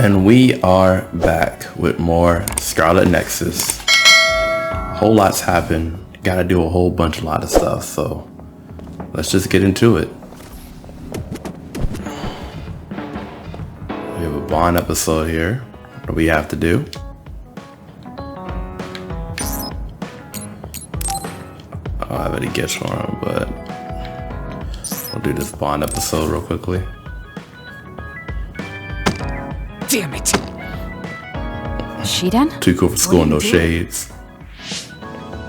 And we are back with more Scarlet Nexus. Whole lot's happened. Gotta do a whole lot of stuff, so let's just get into it. We have a Bond episode here. What do we have to do? I don't have any gifts for him, but we'll do this Bond episode real quickly. Damn it! Shiden? Too cool for school and no shades.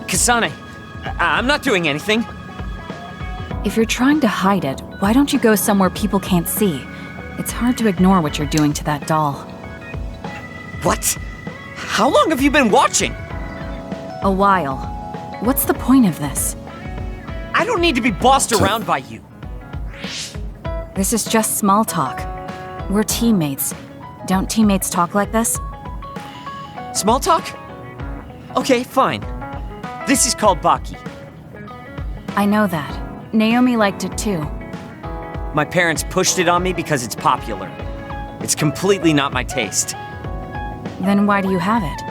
Kasane, I'm not doing anything. If you're trying to hide it, why don't you go somewhere people can't see? It's hard to ignore what you're doing to that doll. What? How long have you been watching? A while. What's the point of this? I don't need to be bossed around by you. This is just small talk. We're teammates. Don't teammates talk like this? Small talk? Okay, fine. This is called Baki. I know that. Naomi liked it too. My parents pushed it on me because it's popular. It's completely not my taste. Then why do you have it?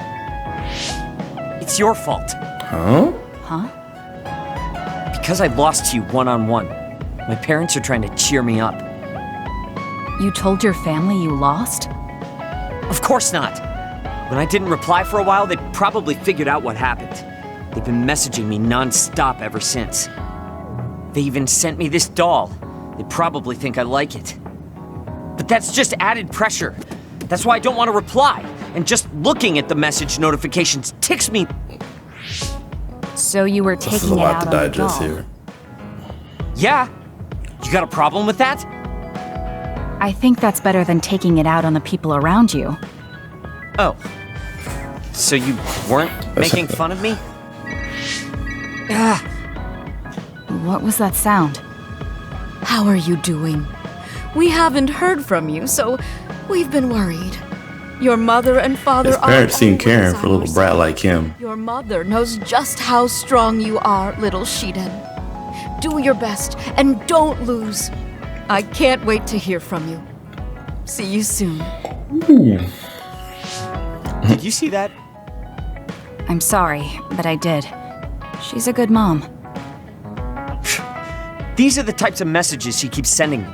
It's your fault. Huh? Huh? Because I lost to you one-on-one. My parents are trying to cheer me up. You told your family you lost? Of course not. When I didn't reply for a while, they probably figured out what happened. They've been messaging me non-stop ever since. They even sent me this doll. They probably think I like it. But that's just added pressure. That's why I don't want to reply. And just looking at the message notifications ticks me. So you were This is a taking it lot out to on the digest doll. here. Yeah. You got a problem with that? I think that's better than taking it out on the people around you. Oh. So you weren't making fun of me? Ah. What was that sound? How are you doing? We haven't heard from you, so we've been worried. Your mother and father His are parents seem always caring for a on little our brat side. like him. Your mother knows just how strong you are, little Shiden. Do your best and don't lose. I can't wait to hear from you. See you soon. Did you see that? I'm sorry, but I did. She's a good mom. These are the types of messages she keeps sending me.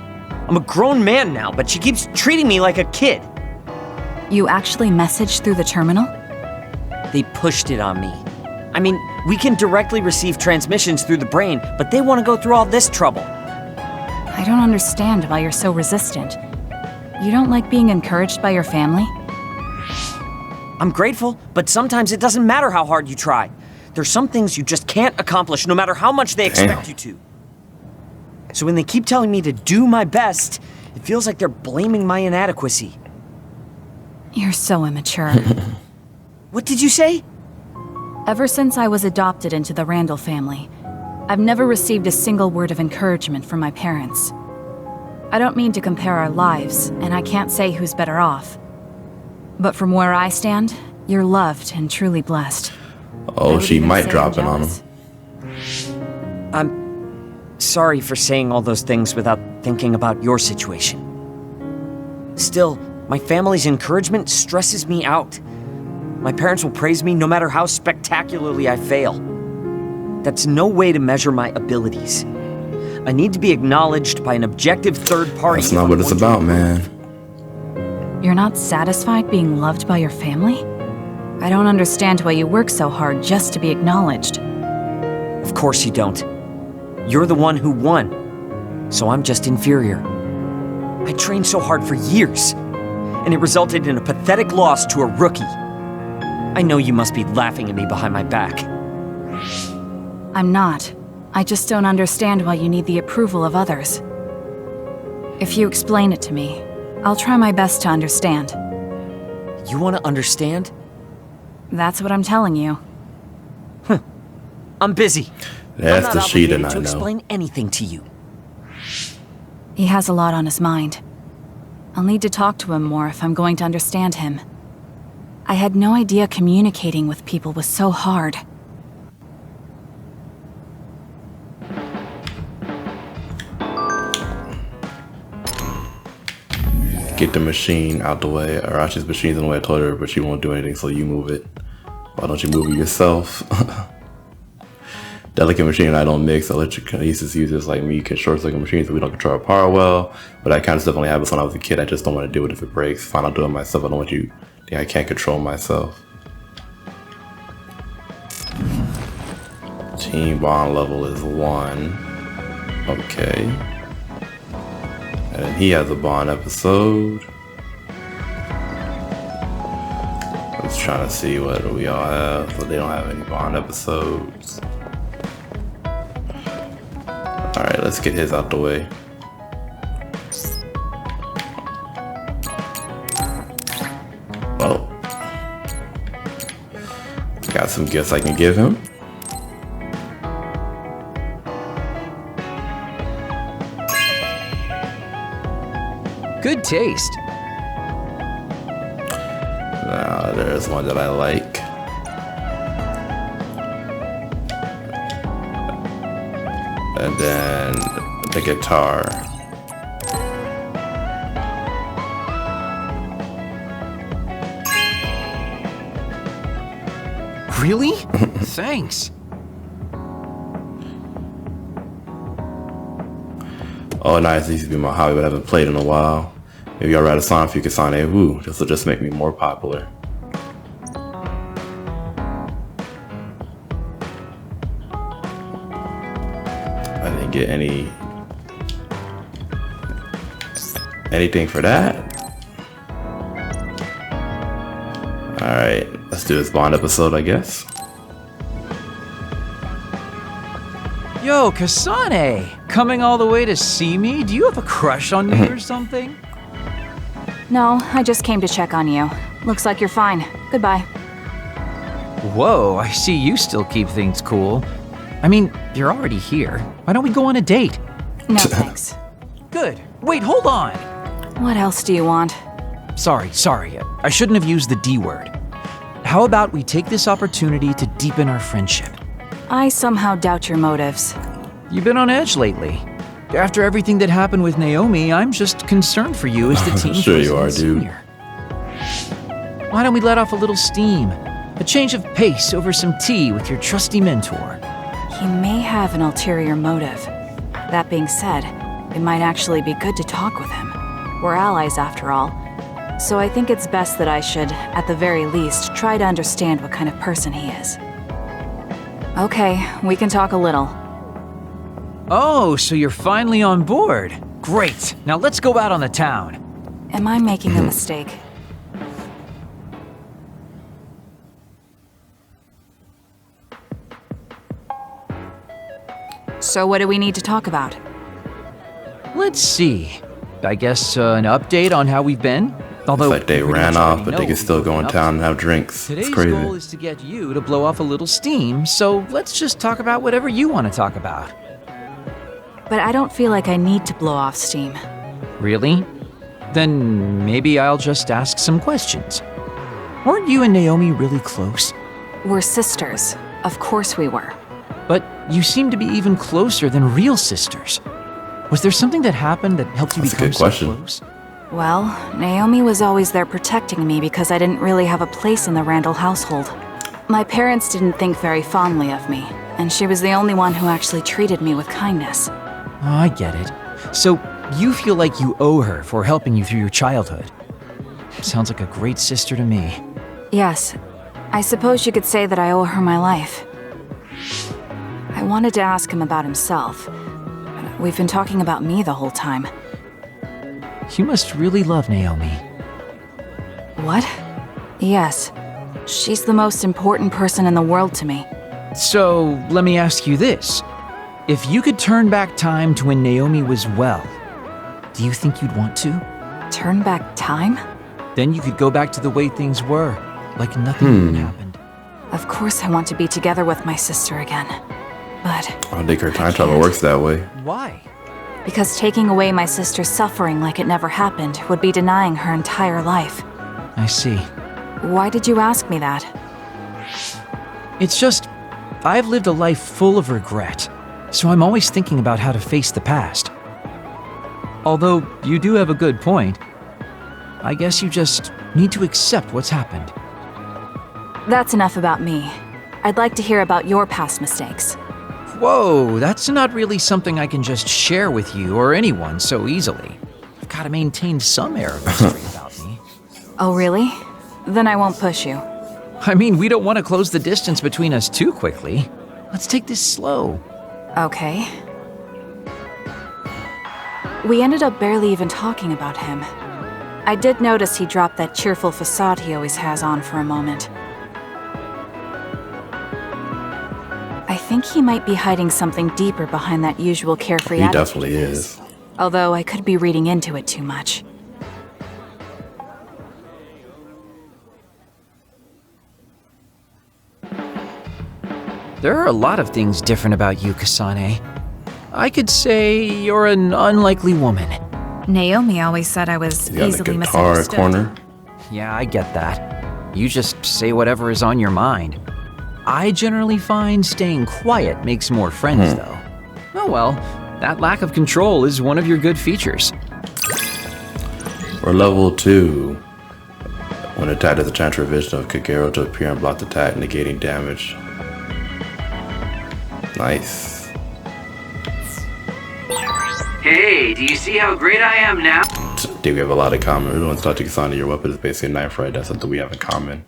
I'm a grown man now, but she keeps treating me like a kid. You actually messaged through the terminal? They pushed it on me. I mean, we can directly receive transmissions through the brain, but they want to go through all this trouble. I don't understand why you're so resistant. You don't like being encouraged by your family? I'm grateful, but sometimes it doesn't matter how hard you try. There's some things you just can't accomplish no matter how much they expect you to. So when they keep telling me to do my best, it feels like they're blaming my inadequacy. You're so immature. What did you say? Ever since I was adopted into the Randall family, I've never received a single word of encouragement from my parents. I don't mean to compare our lives, and I can't say who's better off. But from where I stand, you're loved and truly blessed. I Oh, would she even might say drop I'm it on jealous. him. I'm sorry for saying all those things without thinking about your situation. Still, my family's encouragement stresses me out. My parents will praise me no matter how spectacularly I fail. That's no way to measure my abilities. I need to be acknowledged by an objective third party. That's not what it's about, man. You're not satisfied being loved by your family? I don't understand why you work so hard just to be acknowledged. Of course you don't. You're the one who won, so I'm just inferior. I trained so hard for years, and it resulted in a pathetic loss to a rookie. I know you must be laughing at me behind my back. I'm not. I just don't understand why you need the approval of others. If you explain it to me, I'll try my best to understand. You want to understand? That's what I'm telling you. I'm busy. That's I'm the not Shiden obligated I to know. explain anything to you. He has a lot on his mind. I'll need to talk to him more if I'm going to understand him. I had no idea communicating with people was so hard. get the machine out the way. Or actually, the machine's in the way. I told her, but she won't do anything, so you move it. Why don't you move it yourself? Delicate machine and I don't mix. Electrokinesis users like me can short-circuit machines so we don't control our power well. But that kind of stuff only happens when I was a kid. I just don't want to do it if it breaks. Fine, I'll do it myself. I don't want you... I can't control myself. Team bond level is 1. Okay. And then he has a bond episode. Let's try to see what we all have. So they don't have any bond episodes. Alright, let's get his out the way. Well, got some gifts I can give him. Good taste. Now, there's one that I like. And then the guitar. Really? Thanks. Oh, nice. This used to be my hobby, but I haven't played in a while. Maybe I'll write a song for you, Kasane. Woo, this will just make me more popular. I didn't get anything for that. Alright, let's do this Bond episode, I guess. Yo, Kasane! Coming all the way to see me? Do you have a crush on me or something? No, I just came to check on you. Looks like you're fine. Goodbye. Whoa, I see you still keep things cool. I mean, you're already here. Why don't we go on a date? No thanks. Good. Wait, hold on! What else do you want? Sorry. I shouldn't have used the D word. How about we take this opportunity to deepen our friendship? I somehow doubt your motives. You've been on edge lately. After everything that happened with Naomi, I'm just concerned for you as the team Sure you are, dude. dude. Why don't we let off a little steam? A change of pace over some tea with your trusty mentor. He may have an ulterior motive. That being said, it might actually be good to talk with him. We're allies after all. So I think it's best that I should, at the very least, try to understand what kind of person he is. Okay, we can talk a little. Oh, so you're finally on board. Great. Now let's go out on the town. Am I making a mistake? So what do we need to talk about? Let's see. I guess an update on how we've been? Although It's like they we pretty ran much off, already but know they can what still we've go been in up town to. and have drinks. Today's It's crazy. goal is to get you to blow off a little steam, so let's just talk about whatever you want to talk about. But I don't feel like I need to blow off steam. Really? Then maybe I'll just ask some questions. Weren't you and Naomi really close? We're sisters. Of course we were. But you seem to be even closer than real sisters. Was there something that happened that helped you That's a become good so question. close? Well, Naomi was always there protecting me because I didn't really have a place in the Randall household. My parents didn't think very fondly of me, and she was the only one who actually treated me with kindness. Oh, I get it. So you feel like you owe her for helping you through your childhood. Sounds like a great sister to me. Yes, I suppose you could say that I owe her my life. I wanted to ask him about himself. We've been talking about me the whole time. You must really love Naomi. What? Yes. She's the most important person in the world to me. So, let me ask you this. If you could turn back time to when Naomi was well, do you think you'd want to? Turn back time? Then you could go back to the way things were, like nothing even happened. Of course I want to be together with my sister again. But I don't think her time travel can't. works that way. Why? because taking away my sister's suffering like it never happened would be denying her entire life. I see. Why did you ask me that? It's just, I've lived a life full of regret, so I'm always thinking about how to face the past. Although, you do have a good point. I guess you just need to accept what's happened. That's enough about me. I'd like to hear about your past mistakes. Whoa, that's not really something I can just share with you or anyone so easily. I've got to maintain some air of mystery about me. Oh, really? Then I won't push you. I mean, we don't want to close the distance between us too quickly. Let's take this slow. Okay. We ended up barely even talking about him. I did notice he dropped that cheerful facade he always has on for a moment. I think he might be hiding something deeper behind that usual carefree He attitude. definitely is. Although I could be reading into it too much. There are a lot of things different about you, Kasane. I could say you're an unlikely woman. Naomi always said I was He's got easily a guitar misunderstood. corner. Yeah, I get that. You just say whatever is on your mind. I generally find staying quiet makes more friends, though. Oh well, that lack of control is one of your good features. Or level 2. When attacked, there's a chance for a vision of Kagero to appear and block the attack, negating damage. Nice. Hey, do you see how great I am now? Dude, we have a lot in common. Everyone thought to Kasane, your weapon is basically a knife, right? That's something we have in common.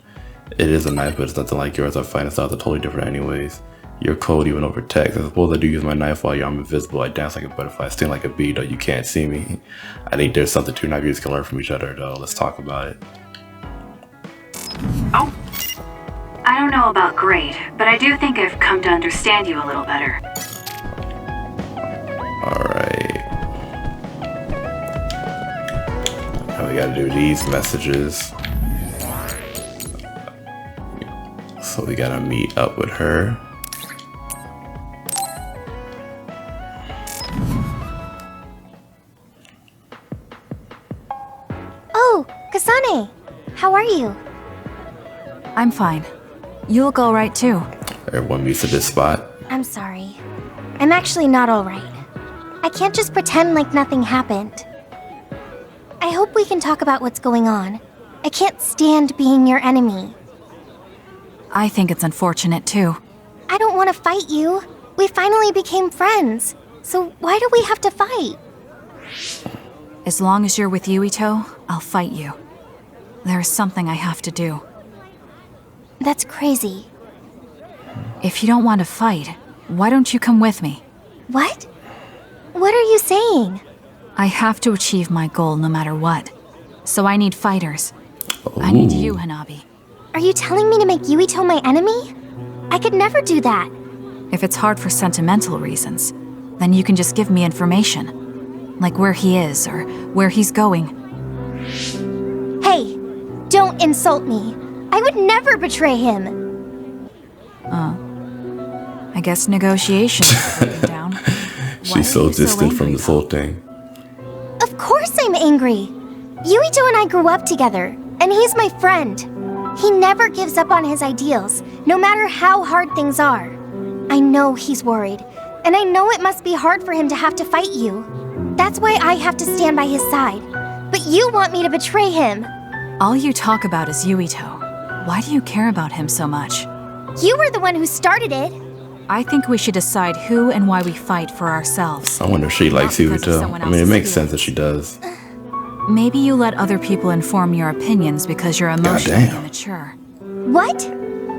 It is a knife, but it's nothing like yours. Our fighting styles are totally different anyways. You're cold even over text. I suppose I do use my knife while I'm invisible. I dance like a butterfly, sting like a bee, though you can't see me. I think there's something two knife users can learn from each other, though. Let's talk about it. Oh, I don't know about great, but I do think I've come to understand you a little better. Alright. Now we gotta do these messages. So we gotta meet up with her. Oh, Kasane! How are you? I'm fine. You look all right too. Everyone meets at this spot. I'm sorry. I'm actually not alright. I can't just pretend like nothing happened. I hope we can talk about what's going on. I can't stand being your enemy. I think it's unfortunate too. I don't want to fight you. We finally became friends. So why do we have to fight? As long as you're with Yuito, I'll fight you. There's something I have to do. That's crazy. If you don't want to fight, why don't you come with me? What? What are you saying? I have to achieve my goal no matter what. So I need fighters. I need you, Hanabi. Are you telling me to make Yuito my enemy? I could never do that. If it's hard for sentimental reasons, then you can just give me information. Like where he is or where he's going. Hey, don't insult me. I would never betray him. I guess negotiations are breaking down. She's so distant from this whole thing. Of course I'm angry. Yuito and I grew up together, and he's my friend. He never gives up on his ideals, no matter how hard things are. I know he's worried, and I know it must be hard for him to have to fight you. That's why I have to stand by his side. But you want me to betray him. All you talk about is Yuito. Why do you care about him so much? You were the one who started it. I think we should decide who and why we fight for ourselves. I wonder if she likes Not because of Yuito. someone I mean, it else's makes sense feelings. that she does. Maybe you let other people inform your opinions because you're emotionally Goddamn. immature. What?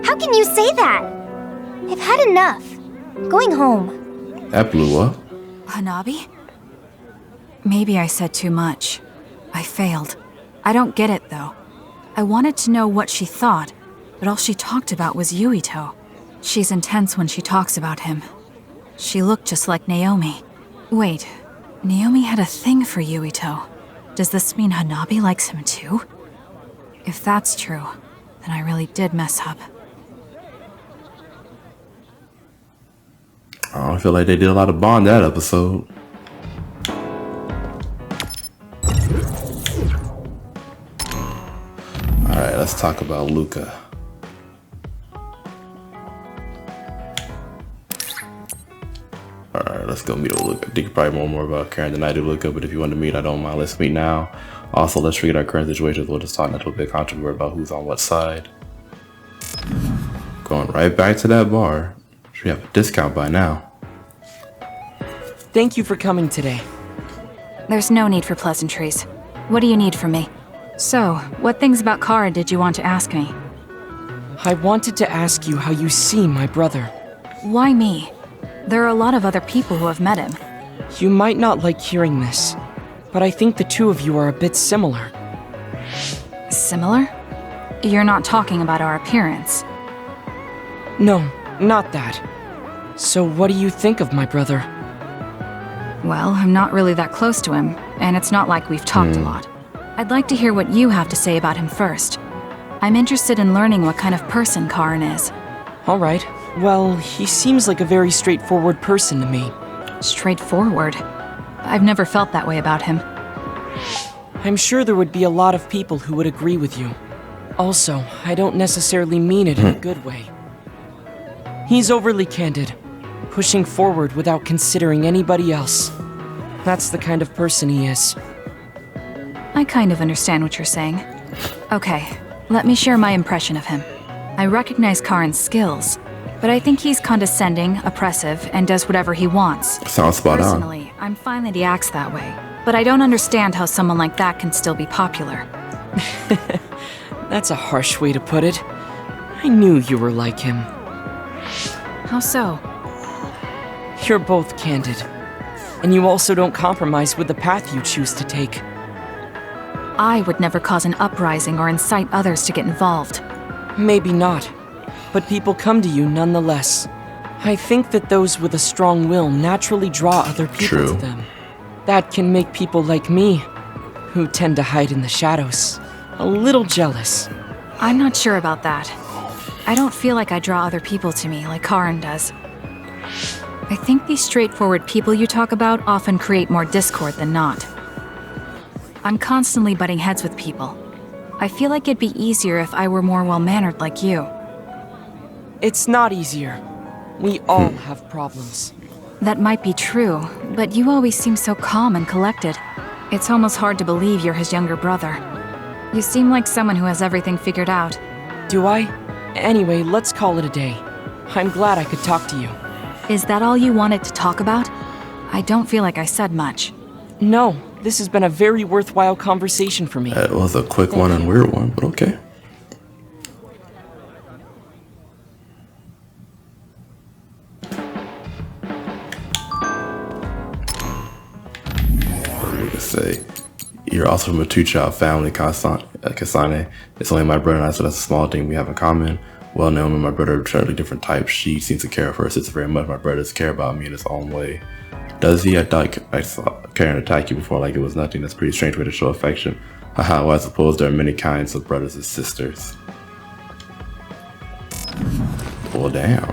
How can you say that? I've had enough. Going home. That blew up. Hanabi? Maybe I said too much. I failed. I don't get it, though. I wanted to know what she thought, but all she talked about was Yuito. She's intense when she talks about him. She looked just like Naomi. Wait, Naomi had a thing for Yuito. Does this mean Hanabi likes him too? If that's true, then I really did mess up. I feel like they did a lot of Bond that episode. Alright, let's talk about Luca. Alright, let's go meet with Luca. I think you probably know more about Karen than I do Luca, but if you want to meet, I don't mind. Let's meet now. Also, let's forget our current situations. We'll just talk not to a big controversy about who's on what side. Going right back to that bar. Should have a discount by now. Thank you for coming today. There's no need for pleasantries. What do you need from me? So, what things about Kara did you want to ask me? I wanted to ask you how you see my brother. Why me? There are a lot of other people who have met him. You might not like hearing this, but I think the two of you are a bit similar. Similar? You're not talking about our appearance. No, not that. So what do you think of my brother? Well, I'm not really that close to him, and it's not like we've talked a lot. I'd like to hear what you have to say about him first. I'm interested in learning what kind of person Karin is. All right. Well, he seems like a very straightforward person to me. Straightforward? I've never felt that way about him. I'm sure there would be a lot of people who would agree with you. Also, I don't necessarily mean it in a good way. He's overly candid, pushing forward without considering anybody else. That's the kind of person he is. I kind of understand what you're saying. Okay, let me share my impression of him. I recognize Karin's skills, but I think he's condescending, oppressive, and does whatever he wants. Sounds spot on. Personally, I'm fine that he acts that way, but I don't understand how someone like that can still be popular. That's a harsh way to put it. I knew you were like him. How so? You're both candid. And you also don't compromise with the path you choose to take. I would never cause an uprising or incite others to get involved. Maybe not, but people come to you nonetheless. I think that those with a strong will naturally draw other people to them. That can make people like me, who tend to hide in the shadows, a little jealous. I'm not sure about that. I don't feel like I draw other people to me like Karin does. I think these straightforward people you talk about often create more discord than not. I'm constantly butting heads with people. I feel like it'd be easier if I were more well-mannered like you. It's not easier. We all have problems. That might be true, but you always seem so calm and collected. It's almost hard to believe you're his younger brother. You seem like someone who has everything figured out. Do I? Anyway, let's call it a day. I'm glad I could talk to you. Is that all you wanted to talk about? I don't feel like I said much. No, this has been a very worthwhile conversation for me. That was a quick one and weird one, but okay. What do we say? You're also from a two-child family, Kasane. It's only my brother and I, so that's a small thing we have in common. Well, Naomi and my brother are totally different types. She seems to care for her sister very much. My brother does care about me in his own way. Does he? I saw Karen attack you before like it was nothing. That's a pretty strange way to show affection. Haha, well, I suppose there are many kinds of brothers and sisters. Well, damn.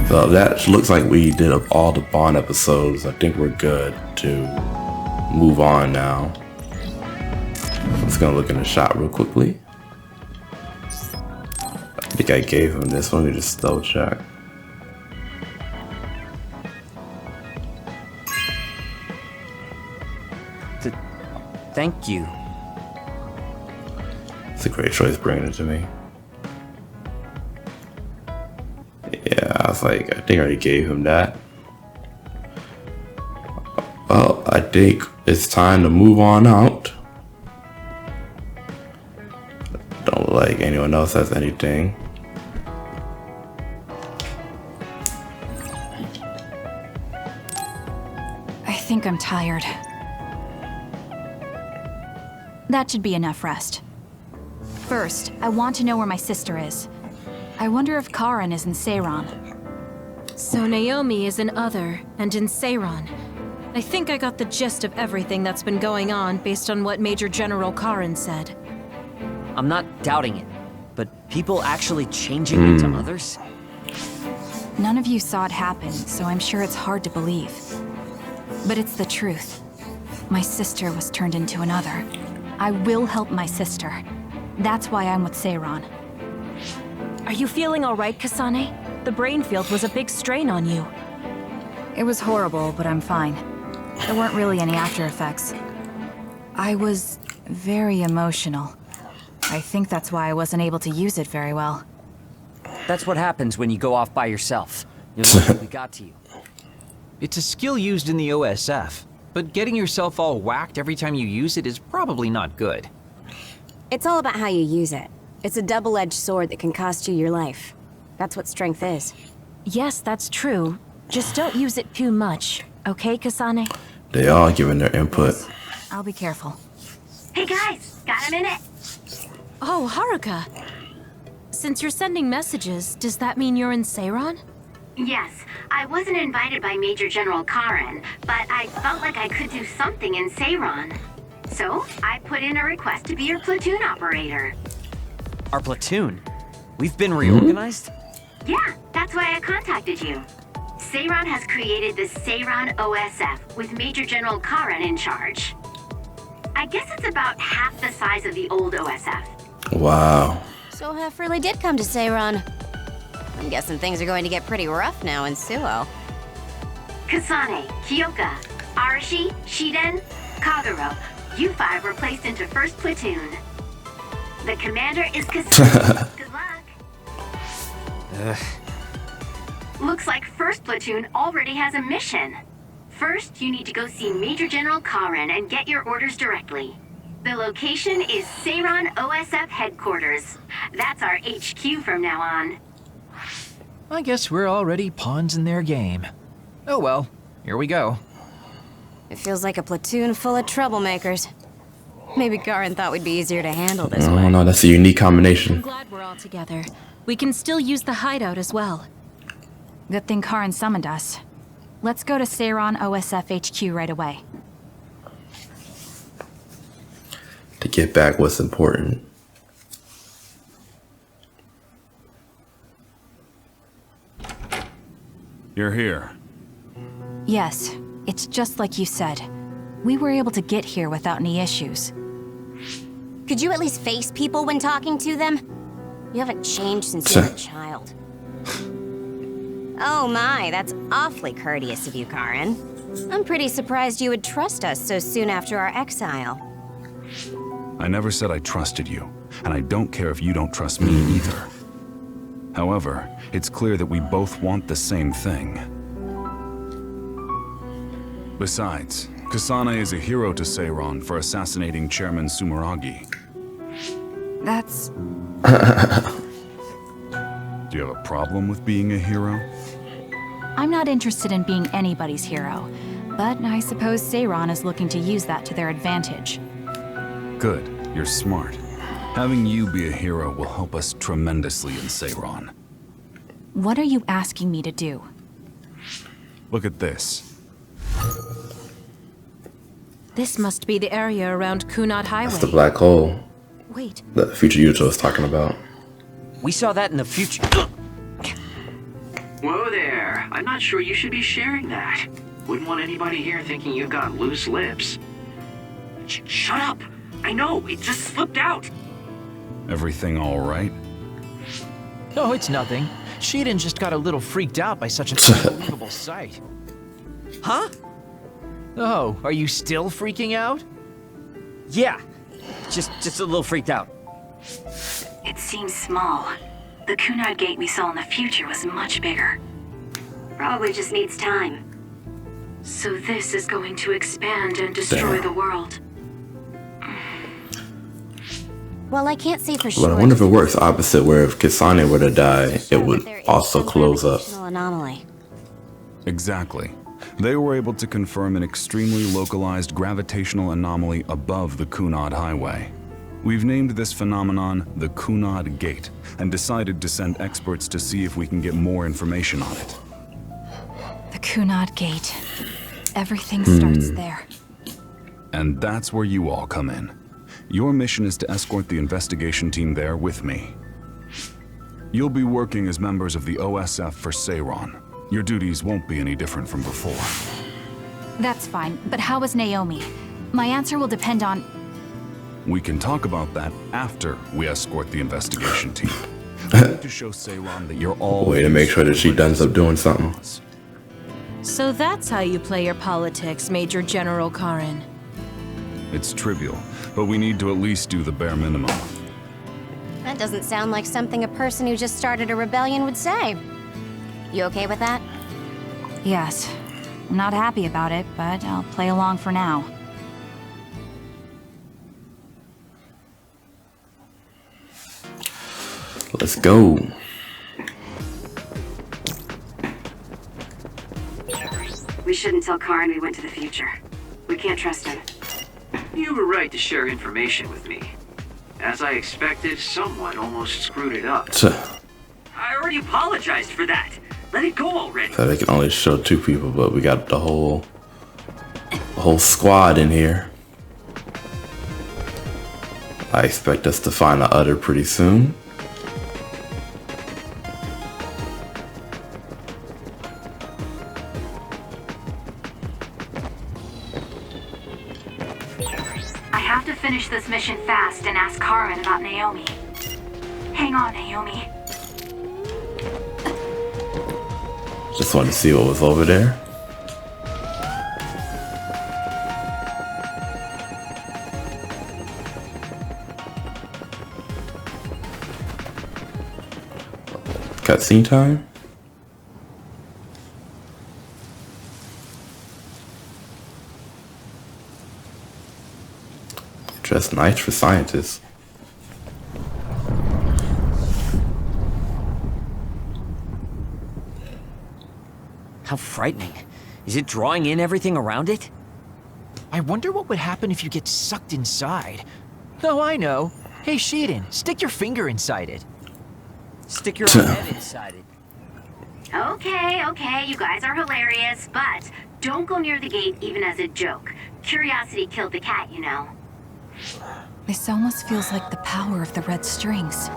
So that looks like we did up all the Bond episodes. I think we're good to move on now. I'm just gonna look in the shop real quickly. I think I gave him this one. Let me just double check. Thank you. It's a great choice bringing it to me. Yeah, I was like, I think I already gave him that. Well, I think it's time to move on out. Don't look like anyone else has anything. I think I'm tired. That should be enough rest. First, I want to know where my sister is. I wonder if Karin is in Seiran. So Naomi is in Other and in Seiran. I think I got the gist of everything that's been going on based on what Major General Karin said. I'm not doubting it, but people actually changing into others? None of you saw it happen, so I'm sure it's hard to believe. But it's the truth. My sister was turned into another. I will help my sister. That's why I'm with Seiran. Are you feeling all right, Kasane? The brain field was a big strain on you. It was horrible, but I'm fine. There weren't really any after effects. I was very emotional. I think that's why I wasn't able to use it very well. That's what happens when you go off by yourself. You're lucky we got to you. It's a skill used in the OSF, but getting yourself all whacked every time you use it is probably not good. It's all about how you use it. It's a double-edged sword that can cost you your life. That's what strength is. Yes, that's true. Just don't use it too much, okay, Kasane? They all giving their input. I'll be careful. Hey guys, got a minute? Oh, Haruka. Since you're sending messages, does that mean you're in Seiron? Yes, I wasn't invited by Major General Karen, but I felt like I could do something in Seiron. So, I put in a request to be your platoon operator. Our platoon? We've been reorganized? Yeah, that's why I contacted you. Seiron has created the Seiron OSF with Major General Karen in charge. I guess it's about half the size of the old OSF. Wow. So Hef really did come to Seiron. I'm guessing things are going to get pretty rough now in Suo. Kasane, Kyoka, Arashi, Shiden, Kagero, you five were placed into 1st Platoon. The commander is Kasane. Good luck. Looks like 1st Platoon already has a mission. First, you need to go see Major General Karen and get your orders directly. The location is Seiron OSF headquarters. That's our HQ from now on. I guess we're already pawns in their game. Oh well, here we go. It feels like a platoon full of troublemakers. Maybe Karen thought we'd be easier to handle this I way. don't know, that's a unique I'm combination. glad we're all together. We can still use the hideout as well. Good thing Karen summoned us. Let's go to Seiron OSF HQ right away. To get back what's important. You're here. Yes, it's just like you said. We were able to get here without any issues. Could you at least face people when talking to them? You haven't changed since you were a child. Oh my, that's awfully courteous of you, Karen. I'm pretty surprised you would trust us so soon after our exile. I never said I trusted you, and I don't care if you don't trust me either. However, it's clear that we both want the same thing. Besides, Kasane is a hero to Seiron for assassinating Chairman Sumeragi. That's... Do you have a problem with being a hero? I'm not interested in being anybody's hero, but I suppose Seiron is looking to use that to their advantage. Good, you're smart. Having you be a hero will help us tremendously in Seiron. What are you asking me to do? Look at this. This must be the area around Kunad Highway. That's the black hole Wait, that Future Yuto was talking about. We saw that in the future. Whoa there. I'm not sure you should be sharing that. Wouldn't want anybody here thinking you've got loose lips. Shut up! I know, it just slipped out! Everything all right? No, it's nothing. Shiden just got a little freaked out by such an unbelievable sight. Huh? Oh, are you still freaking out? Yeah. Just a little freaked out. It seems small. The Kunad gate we saw in the future was much bigger. Probably just needs time. So this is going to expand and destroy the world. Well, I can't say for But sure. I wonder if it works opposite, where if Kasane were to die, it would also close up. Anomaly. Exactly. They were able to confirm an extremely localized gravitational anomaly above the Kunad Highway. We've named this phenomenon the Kunad Gate, and decided to send experts to see if we can get more information on it. The Kunad Gate. Everything starts there. And that's where you all come in. Your mission is to escort the investigation team there with me. You'll be working as members of the OSF for Seiron. Your duties won't be any different from before. That's fine, but how is Naomi? My answer will depend on... We can talk about that after we escort the investigation team. We need to show Seiron that you're all... Way to make sure that she ends up doing something. So that's how you play your politics, Major General Karen. It's trivial, but we need to at least do the bare minimum. That doesn't sound like something a person who just started a rebellion would say. You okay with that? Yes. I'm not happy about it, but I'll play along for now. Let's go. We shouldn't tell Karen we went to the future. We can't trust him. You have a right to share information with me. As I expected, someone almost screwed it up. I already apologized for that. Let it go already. So they can only show 2 people, but we got the whole squad in here. I expect us to find the Other pretty soon. I have to finish this mission fast and ask Karen about Naomi. Hang on, Naomi. Just wanted to see what was over there. Cutscene time? Dress nice for scientists. How frightening. Is it drawing in everything around it? I wonder what would happen if you get sucked inside. Oh, I know. Hey, Shiden, stick your finger inside it. Stick your own head inside it. Okay, you guys are hilarious, but don't go near the gate even as a joke. Curiosity killed the cat, you know. This almost feels like the power of the red strings.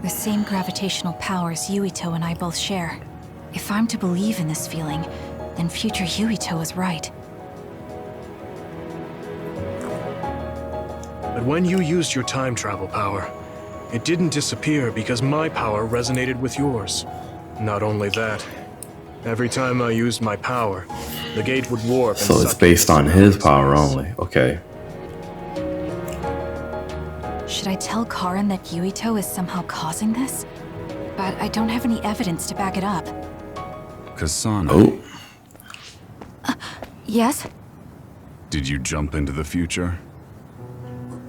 The same gravitational powers Yuito and I both share. If I'm to believe in this feeling, then future Yuito is right. But when you used your time travel power, it didn't disappear because my power resonated with yours. Not only that, every time I used my power, the gate would warp and So it's based on his power only. Okay. Should I tell Karen that Yuito is somehow causing this? But I don't have any evidence to back it up. Kasane. Oh. Yes? Did you jump into the future?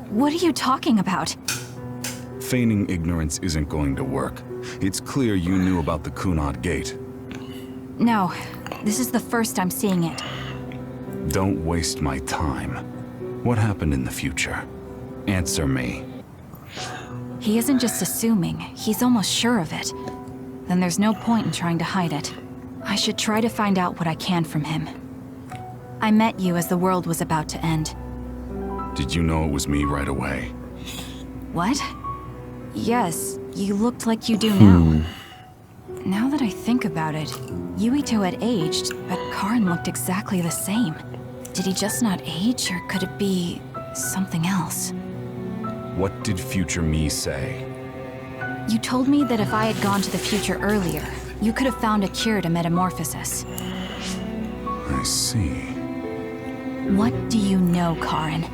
What are you talking about? Feigning ignorance isn't going to work. It's clear you knew about the Kunad Gate. No, this is the first I'm seeing it. Don't waste my time. What happened in the future? Answer me. He isn't just assuming, he's almost sure of it. Then there's no point in trying to hide it. I should try to find out what I can from him. I met you as the world was about to end. Did you know it was me right away? What? Yes, you looked like you do now. Now that I think about it, Yuito had aged, but Karen looked exactly the same. Did he just not age, or could it be something else? What did future me say? You told me that if I had gone to the future earlier, you could have found a cure to metamorphosis. I see. What do you know, Karen?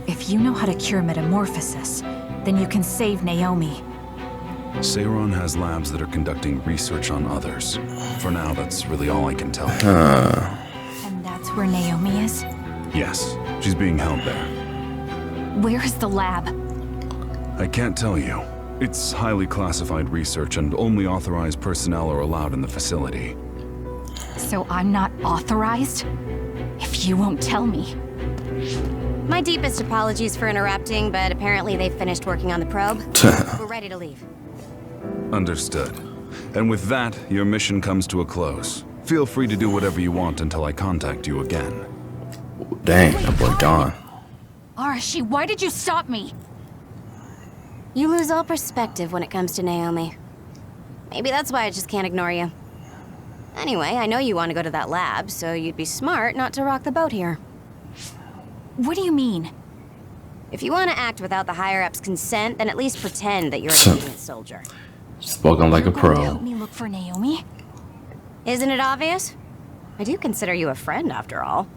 If you know how to cure metamorphosis, then you can save Naomi. Seiron has labs that are conducting research on others. For now, that's really all I can tell you. And that's where Naomi is? Yes, she's being held there. Where is the lab? I can't tell you. It's highly classified research and only authorized personnel are allowed in the facility. So I'm not authorized? If you won't tell me. My deepest apologies for interrupting, but apparently they've finished working on the probe. We're ready to leave. Understood. And with that, your mission comes to a close. Feel free to do whatever you want until I contact you again. Dang, that boy gone. Arashi, why did you stop me? You lose all perspective when it comes to Naomi. Maybe that's why I just can't ignore you. Anyway, I know you want to go to that lab, so you'd be smart not to rock the boat here. What do you mean? If you want to act without the higher-ups' consent, then at least pretend that you're a obedient soldier. Spoken like a You're going to pro. help me look for Naomi? Isn't it obvious? I do consider you a friend, after all.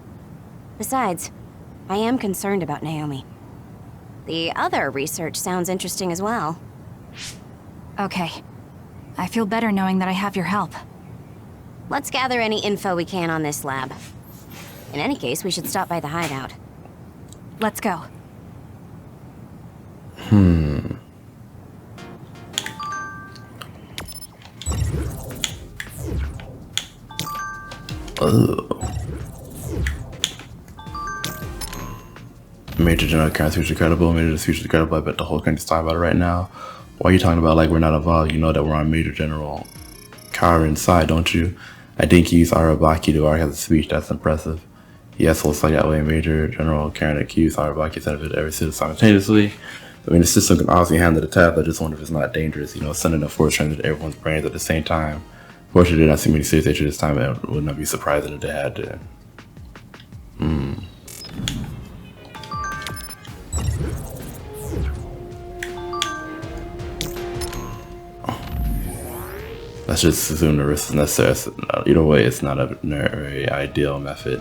Besides, I am concerned about Naomi. The other research sounds interesting as well. Okay. I feel better knowing that I have your help. Let's gather any info we can on this lab. In any case, we should stop by the hideout. Let's go. Major General Karen's future credible. Major's future credible. I bet the whole country's talking about it right now. Why are you talking about like we're not involved? You know that we're on Major General Karen's side, don't you? I think you used Arabaki to argue the speech. That's impressive. Yes, looks like that way. Major General Karen accused Arabaki said of it every citizen simultaneously. I mean, the system can obviously handle the tab. I just wonder if it's not dangerous. You know, sending a force transit to everyone's brains at the same time. Fortunately, did not see many serious issues this time. I would not be surprised if they had to. Let's just assume the risk is necessary. Either way, it's not a very ideal method.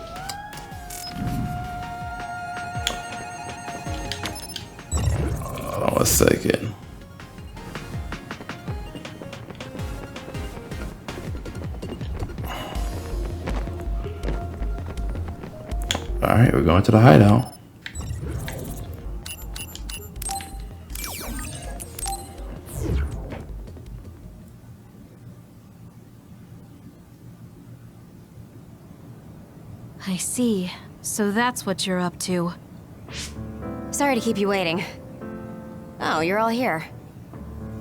Hold on 1 second. Alright, we're going to the hideout. I see. So that's what you're up to. Sorry to keep you waiting. Oh, you're all here.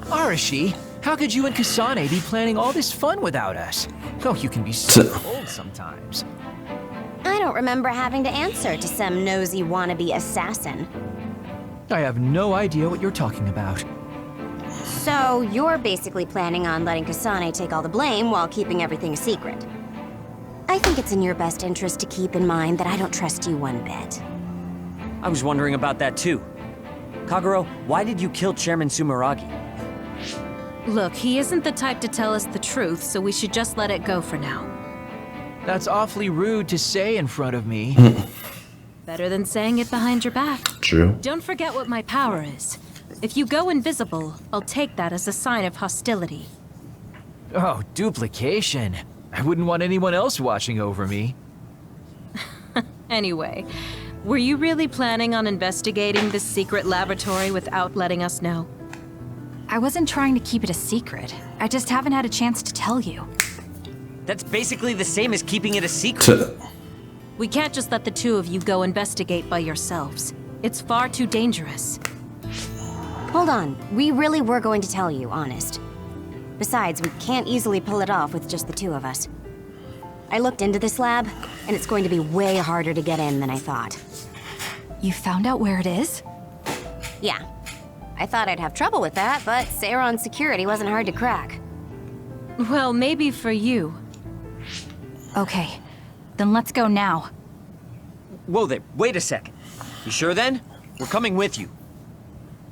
Arashi, how could you and Kasane be planning all this fun without us? Oh, you can be so cold sometimes. I don't remember having to answer to some nosy wannabe assassin. I have no idea what you're talking about. So, you're basically planning on letting Kasane take all the blame while keeping everything a secret. I think it's in your best interest to keep in mind that I don't trust you one bit. I was wondering about that too. Kagero, why did you kill Chairman Sumeragi? Look, he isn't the type to tell us the truth, so we should just let it go for now. That's awfully rude to say in front of me. Better than saying it behind your back. True. Don't forget what my power is. If you go invisible, I'll take that as a sign of hostility. Oh, duplication. I wouldn't want anyone else watching over me. Anyway, were you really planning on investigating this secret laboratory without letting us know? I wasn't trying to keep it a secret. I just haven't had a chance to tell you. That's basically the same as keeping it a secret. We can't just let the two of you go investigate by yourselves. It's far too dangerous. Hold on, we really were going to tell you, honest. Besides, we can't easily pull it off with just the two of us. I looked into this lab, and it's going to be way harder to get in than I thought. You found out where it is? Yeah. I thought I'd have trouble with that, but Seiron's security wasn't hard to crack. Well, maybe for you. Okay, then let's go now. Whoa there, wait a second. You sure then? We're coming with you.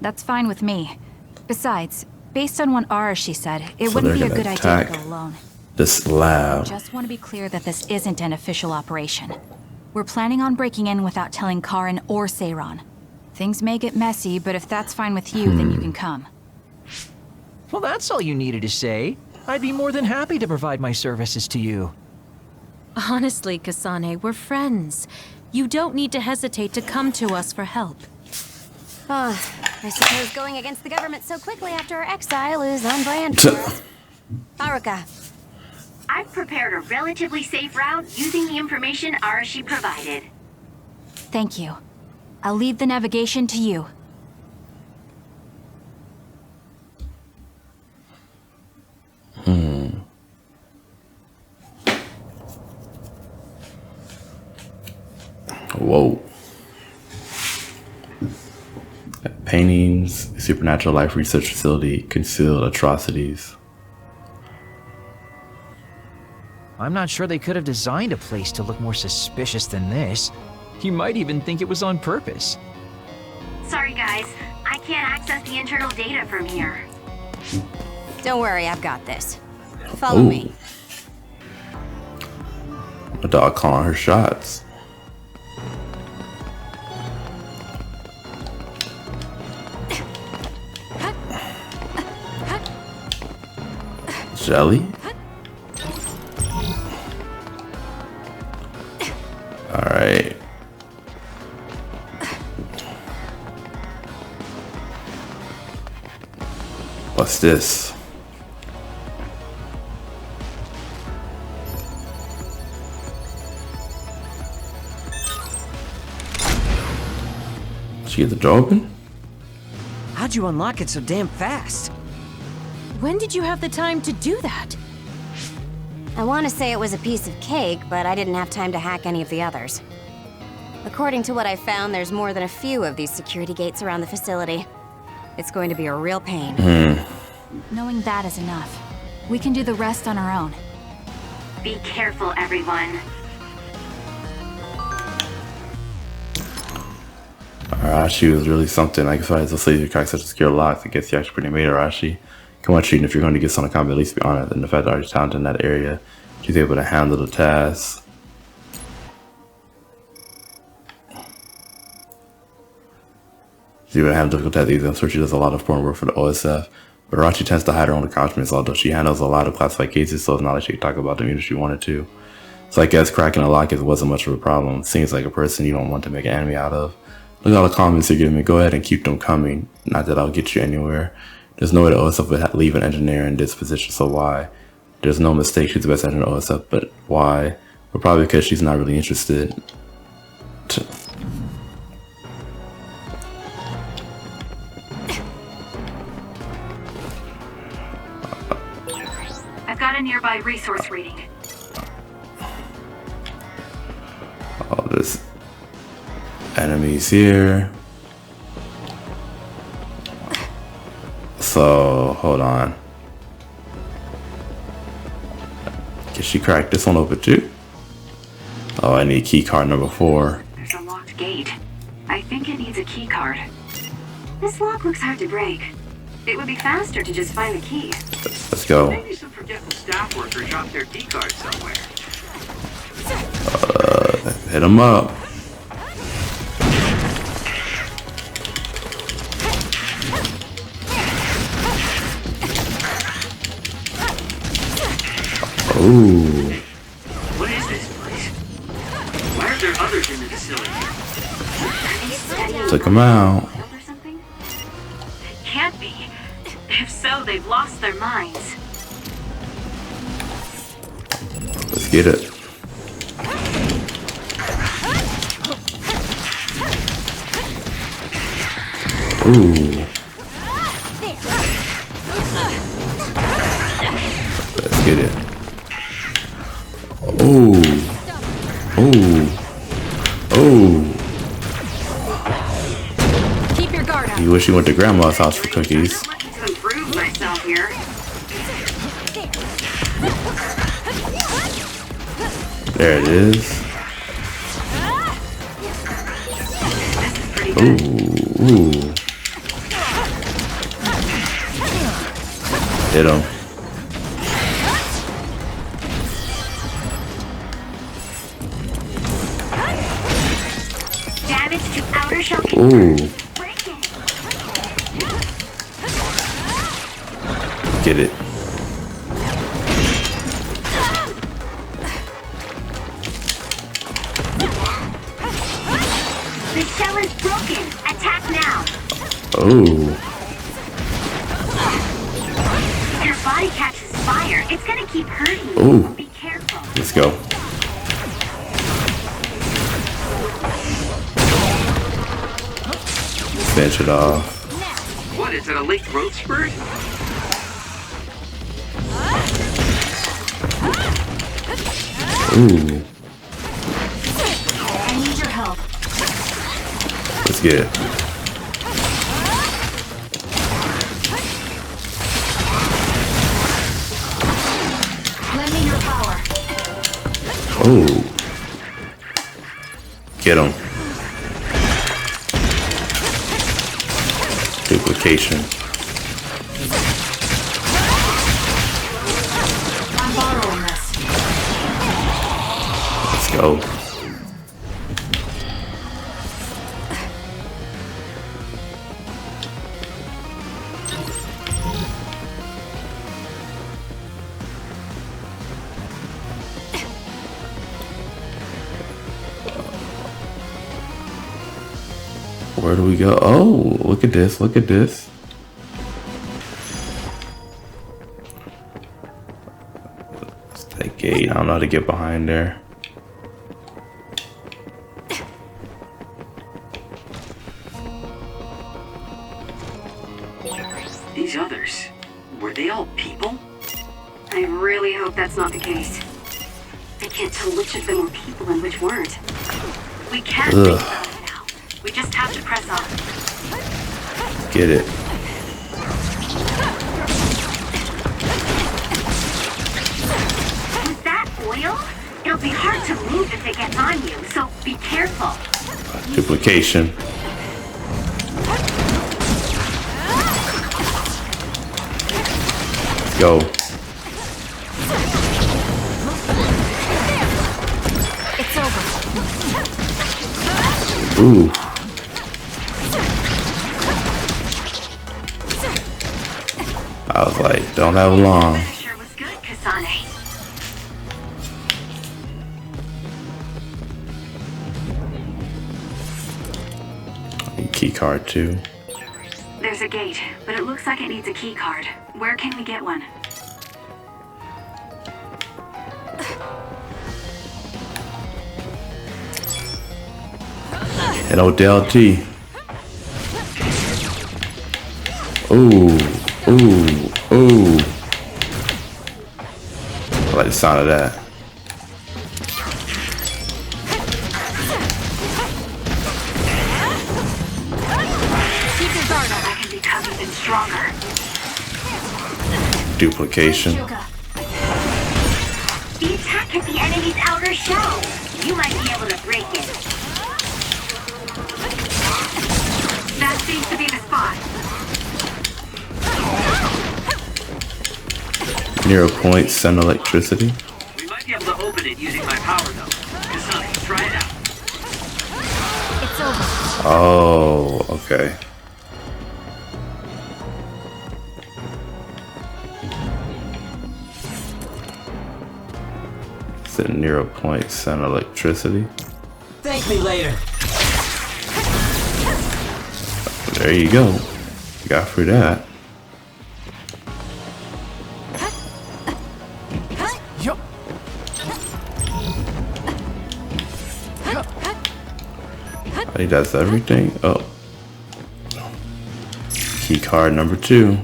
That's fine with me. Besides, based on what Arashi said, it So wouldn't be they're a good gonna idea to attack go alone. this lab. Just want to be clear that this isn't an official operation. We're planning on breaking in without telling Karen or Seiron. Things may get messy, but if that's fine with you, then you can come. Well, that's all you needed to say. I'd be more than happy to provide my services to you. Honestly, Kasane, we're friends. You don't need to hesitate to come to us for help. I suppose going against the government so quickly after our exile is on brand for us. Haruka. I've prepared a relatively safe route using the information Arashi provided. Thank you. I'll leave the navigation to you. Whoa. Paintings, supernatural life research facility, concealed atrocities. I'm not sure they could have designed a place to look more suspicious than this. You might even think it was on purpose. Sorry guys, I can't access the internal data from here. Don't worry, I've got this. Follow me. dog calling her shots. Jelly? Alright. What's this? Did she get the door open? How'd you unlock it so damn fast? When did you have the time to do that? I want to say it was a piece of cake, but I didn't have time to hack any of the others. According to what I found, there's more than a few of these security gates around the facility. It's going to be a real pain. Knowing that is enough. We can do the rest on our own. Be careful, everyone. Arashi was really something. I guess I had to say you crack such obscure locks. I guess you actually pretty made Arashi. Come on, cheating. If you're going to get some combat, at least be honest. And the fact that Archie's talented in that area, she's able to handle the task. She would have difficult tasks either. I'm sure she does a lot of important work for the OSF. But Arashi tends to hide her own accomplishments, although she handles a lot of classified cases, so it's not like she could talk about them even if she wanted to. So I guess cracking a lock wasn't much of a problem. Seems like a person you don't want to make an enemy out of. Look at all the comments you're giving me. Go ahead and keep them coming. Not that I'll get you anywhere. There's no way the OSF would leave an engineer in this position, so why? There's no mistake she's the best engineer in the OSF, but why? Well, probably because she's not really interested. I've got a nearby resource reading. All this enemies here. So, hold on. Can she crack this one open too? Oh, I need key card number 4. There's a locked gate. I think it needs a key card. This lock looks hard to break. It would be faster to just find the key. Let's go. Maybe some forgetful staff worker dropped their key card somewhere. Hit him up. Ooh. What is this place? Why are there others in the facility? Took him out. Or something? Can't be. If so, they've lost their minds. Let's get it. Ooh. Let's get it. Ooh. Ooh. Ooh. Keep your guard up. You wish you went to grandma's house for cookies. I'm looking to improve myself here. There it is. Ooh. Ooh. Hit him. Damage to outer shell. Ooh. Get it. The shell is broken. Attack now. Ooh. If your body catches fire, it's gonna keep hurting you. Ooh. Be careful. Let's go. Finish it off. What, is it a late growth spurt? Ooh. I need your help. Let's get it. Lend me your power. Ooh. Get him. Duplication. I'm borrowing this. Let's Go. Where do we go? Oh, look at this, look at this. It's that gate. I don't know how to get behind there. These others, were they all people? I really hope that's not the case. I can't tell which of them were people and which weren't. We can't think about it now. We just have to press on. Get it. With that oil, it'll be hard to move if it gets on you, so be careful. Duplication. Go. It's over. Ooh. I was like, don't have long. Sure was good, Kasane. Key card too. There's a gate, but it looks like it needs a key card. Where can we get one? An Odell T. Ooh, ooh, ooh. I like the sound of that. Keep your guard up. I can become even stronger. Duplication. The attack hit the enemy's outer shell. You might be able to break it. That seems to be the spot. Near a point, send electricity. We might be able to open it using my power, though. Kasane, try it out. It's over. Oh, okay. Sitting near a point, send electricity. Thank me later. There you go. Got through that. I think that's everything. Oh. Key card number 2.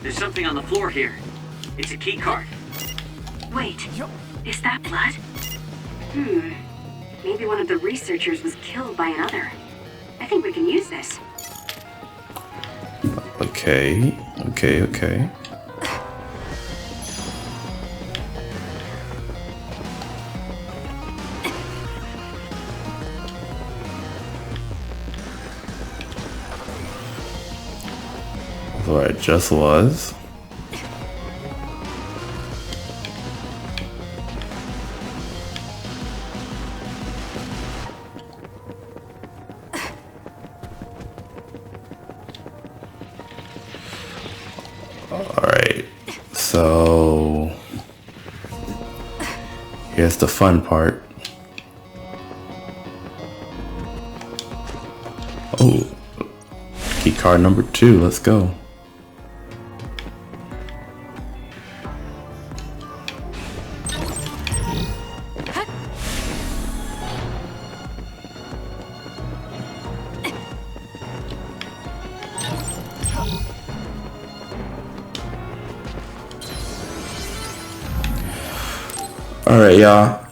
There's something on the floor here. It's a key card. Wait, is that blood? Maybe one of the researchers was killed by another. I think we can use this. Okay, okay. That's where it just was. Alright, so here's the fun part. Oh, key card number 2, let's go. Alright, y'all.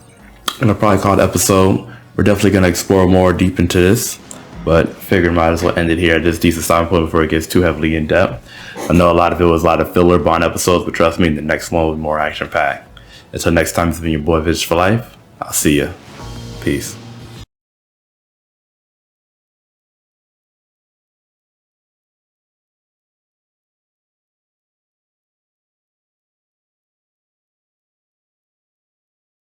Gonna probably call it episode. We're definitely gonna explore more deep into this, but figured might as well end it here at this decent starting point before it gets too heavily in depth. I know a lot of it was a lot of filler Bond episodes, but trust me, the next one will be more action packed. Until next time, it's been your boy Viz for Life. I'll see ya. Peace.